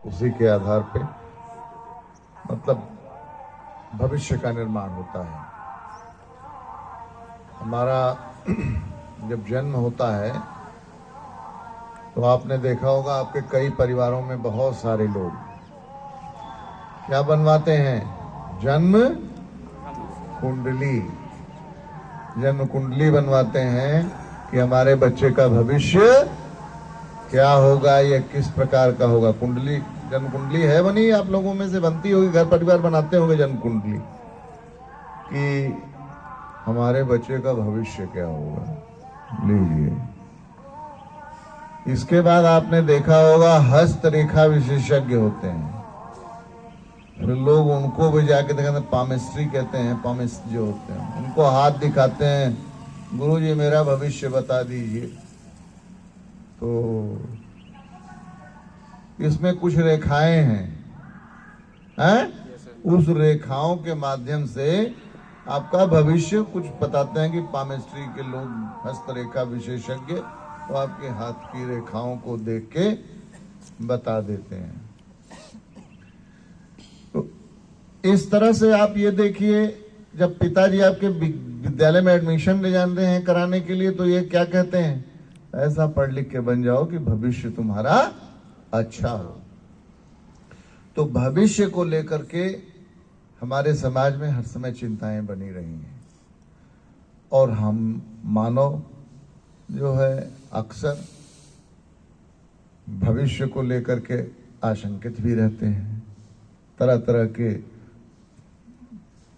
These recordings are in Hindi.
उसी के आधार पे मतलब भविष्य का निर्माण होता है। हमारा जब जन्म होता है तो आपने देखा होगा आपके कई परिवारों में बहुत सारे लोग क्या बनवाते हैं, जन्म कुंडली। जन्म कुंडली बनवाते हैं कि हमारे बच्चे का भविष्य क्या होगा, ये किस प्रकार का होगा। कुंडली, जन्म कुंडली है बनी, आप लोगों में से बनती होगी, घर परिवार बनाते होंगे जन्म कुंडली कि हमारे बच्चे का भविष्य क्या होगा। लीजिए, इसके बाद आपने देखा होगा हस्तरेखा विशेषज्ञ होते हैं, फिर लोग उनको भी जाके कहते हैं, पामिस्ट्री कहते हैं, पामिस्ट जो होते हैं उनको हाथ दिखाते हैं, गुरुजी मेरा भविष्य बता दीजिए। तो इसमें कुछ रेखाएं हैं, उस रेखाओं के माध्यम से आपका भविष्य कुछ बताते हैं कि पामिस्ट्री के लोग, हस्तरेखा विशेषज्ञ, तो आपके हाथ की रेखाओं को देख के बता देते हैं। तो इस तरह से आप ये देखिए, जब पिताजी आपके विद्यालय में एडमिशन ले जाते हैं कराने के लिए, तो ये क्या कहते हैं, ऐसा पढ़ लिख के बन जाओ कि भविष्य तुम्हारा अच्छा हो। तो भविष्य को लेकर के हमारे समाज में हर समय चिंताएं बनी रही हैं और हम मानव जो है अक्सर भविष्य को लेकर के आशंकित भी रहते हैं। तरह तरह के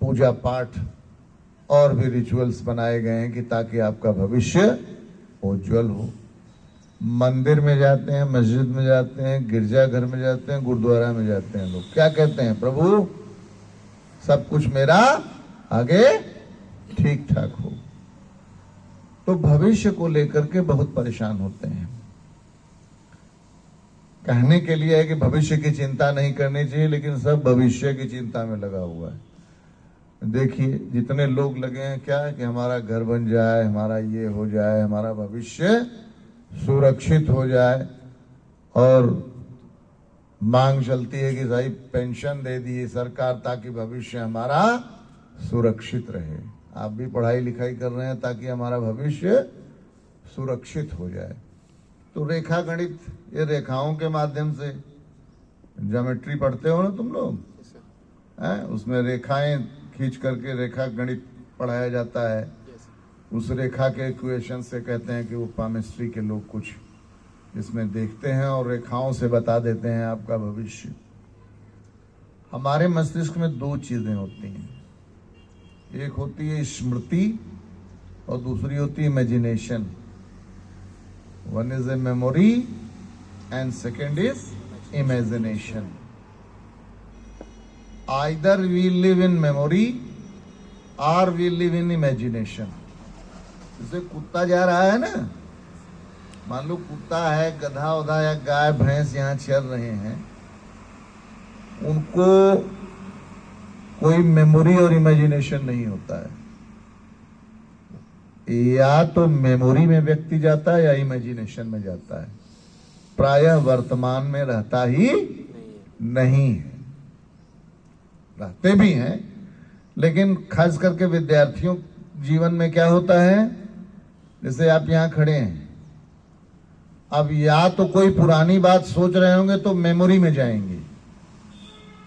पूजा पाठ और भी रिचुअल्स बनाए गए हैं कि ताकि आपका भविष्य उज्जवल हो। मंदिर में जाते हैं, मस्जिद में जाते हैं, गिरजाघर में जाते हैं, गुरुद्वारा में जाते हैं, लोग क्या कहते हैं, प्रभु सब कुछ मेरा आगे ठीक ठाक हो। तो भविष्य को लेकर के बहुत परेशान होते हैं। कहने के लिए है कि भविष्य की चिंता नहीं करनी चाहिए, लेकिन सब भविष्य की चिंता में लगा हुआ है। देखिए जितने लोग लगे हैं क्या कि हमारा घर बन जाए, हमारा ये हो जाए, हमारा भविष्य सुरक्षित हो जाए, और मांग चलती है कि भाई पेंशन दे दी सरकार ताकि भविष्य हमारा सुरक्षित रहे। आप भी पढ़ाई लिखाई कर रहे हैं ताकि हमारा भविष्य सुरक्षित हो जाए। तो रेखा गणित, ये रेखाओं के माध्यम से, ज्योमेट्री पढ़ते हो ना तुम लोग, हैं, उसमें रेखाएं खींच करके रेखा गणित पढ़ाया जाता है। उस रेखा के इक्वेशन से कहते हैं कि वो पामिस्ट्री के लोग कुछ इसमें देखते हैं और रेखाओं से बता देते हैं आपका भविष्य। हमारे मस्तिष्क में दो चीजें होती हैं, एक होती है स्मृति और दूसरी होती है imagination. One is a memory and second is imagination. Either we live in memory और वी लिव इन इमेजिनेशन। जैसे कुत्ता जा रहा है ना, मान लो कुत्ता है, गधा उधा या गाय भैंस यहाँ चल रहे हैं, उनको कोई मेमोरी और इमेजिनेशन नहीं होता है। या तो मेमोरी में व्यक्ति जाता है या इमेजिनेशन में जाता है, प्रायः वर्तमान में रहता ही नहीं है। रहते भी हैं, लेकिन खास करके विद्यार्थियों जीवन में क्या होता है, जैसे आप यहाँ खड़े हैं, अब या तो कोई पुरानी बात सोच रहे होंगे तो मेमोरी में जाएंगे,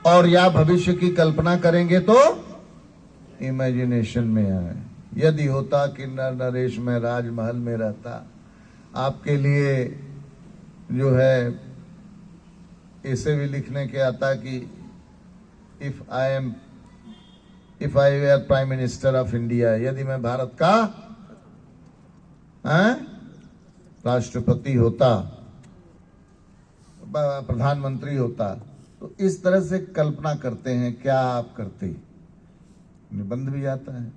और या भविष्य की कल्पना करेंगे तो इमेजिनेशन में आए। यदि होता कि नर नरेश में राजमहल में रहता, आपके लिए जो है ऐसे भी लिखने के आता कि if I were prime minister of India, यदि मैं भारत का राष्ट्रपति होता, प्रधानमंत्री होता, तो इस तरह से कल्पना करते हैं। क्या आप करते, निबंध भी आता है।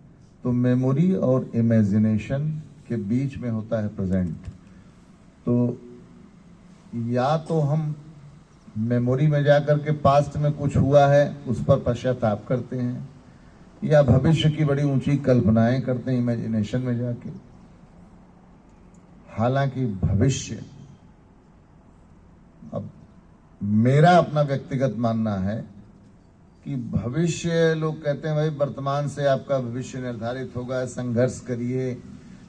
तो मेमोरी और इमेजिनेशन के बीच में होता है प्रेजेंट। तो या तो हम मेमोरी में जाकर के पास्ट में कुछ हुआ है उस पर पश्चाताप करते हैं, या भविष्य की बड़ी ऊंची कल्पनाएं करते हैं इमेजिनेशन में जाके। हालांकि भविष्य, अब मेरा अपना व्यक्तिगत मानना है कि भविष्य, लोग कहते हैं भाई वर्तमान से आपका भविष्य निर्धारित होगा, संघर्ष करिए,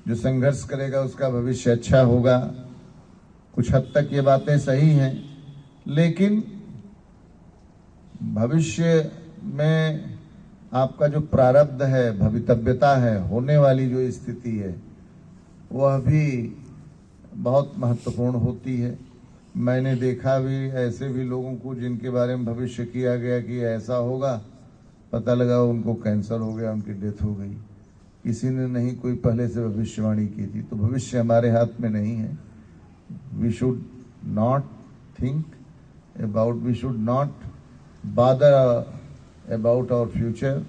जो संघर्ष करेगा उसका भविष्य अच्छा होगा। कुछ हद तक ये बातें सही हैं, लेकिन भविष्य में आपका जो प्रारब्ध है, भवितव्यता है, होने वाली जो स्थिति है, वह भी बहुत महत्वपूर्ण होती है। मैंने देखा भी ऐसे भी लोगों को जिनके बारे में भविष्य किया गया कि ऐसा होगा, पता लगा उनको कैंसर हो गया, उनकी डेथ हो गई। किसी ने नहीं कोई पहले से भविष्यवाणी की थी। तो भविष्य हमारे हाथ में नहीं है। We should not think about, we should not bother about our future.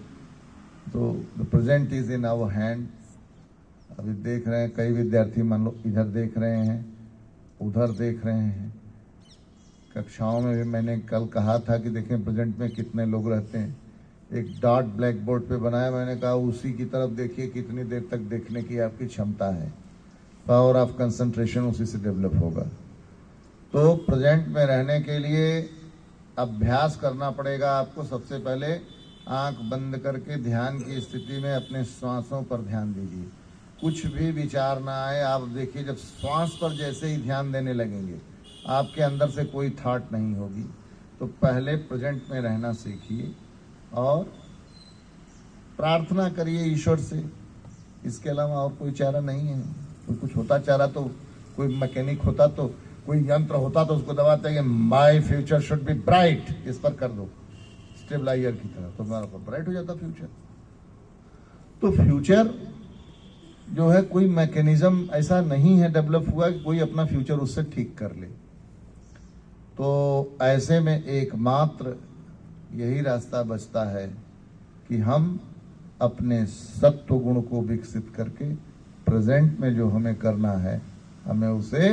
तो the present is in our hand. अभी देख रहे हैं कई विद्यार्थी, मान लो इधर देख रहे हैं, उधर देख रहे हैं। कक्षाओं में भी मैंने कल कहा था कि देखें प्रेजेंट में कितने लोग रहते हैं। एक डॉट ब्लैक बोर्ड पे बनाया, मैंने कहा उसी की तरफ देखिए, कितनी देर तक देखने की आपकी क्षमता है। पावर ऑफ कंसंट्रेशन उसी से डेवलप होगा। तो प्रेजेंट में रहने के लिए अभ्यास करना पड़ेगा आपको। सबसे पहले आंख बंद करके ध्यान की स्थिति में अपने श्वासों पर ध्यान दीजिए। कुछ भी विचार ना आए, आप देखिए जब श्वास पर जैसे ही ध्यान देने लगेंगे, आपके अंदर से कोई थॉट नहीं होगी। तो पहले प्रेजेंट में रहना सीखिए और प्रार्थना करिए ईश्वर से। इसके अलावा और कोई चारा नहीं है। तो कुछ होता चारा तो कोई मैकेनिक होता, तो कोई यंत्र होता तो उसको दबाते कि my future should be bright, इस पर कर दो स्टेबलाइजर की तरह, तो हमारा ब्राइट हो जाता फ्यूचर। तो फ्यूचर जो है कोई मैकेनिज्म ऐसा नहीं है डेवलप हुआ कि कोई अपना फ्यूचर उससे ठीक कर ले। तो ऐसे में एकमात्र यही रास्ता बचता है कि हम अपने सत्व गुण को विकसित करके प्रेजेंट में जो हमें करना है, हमें उसे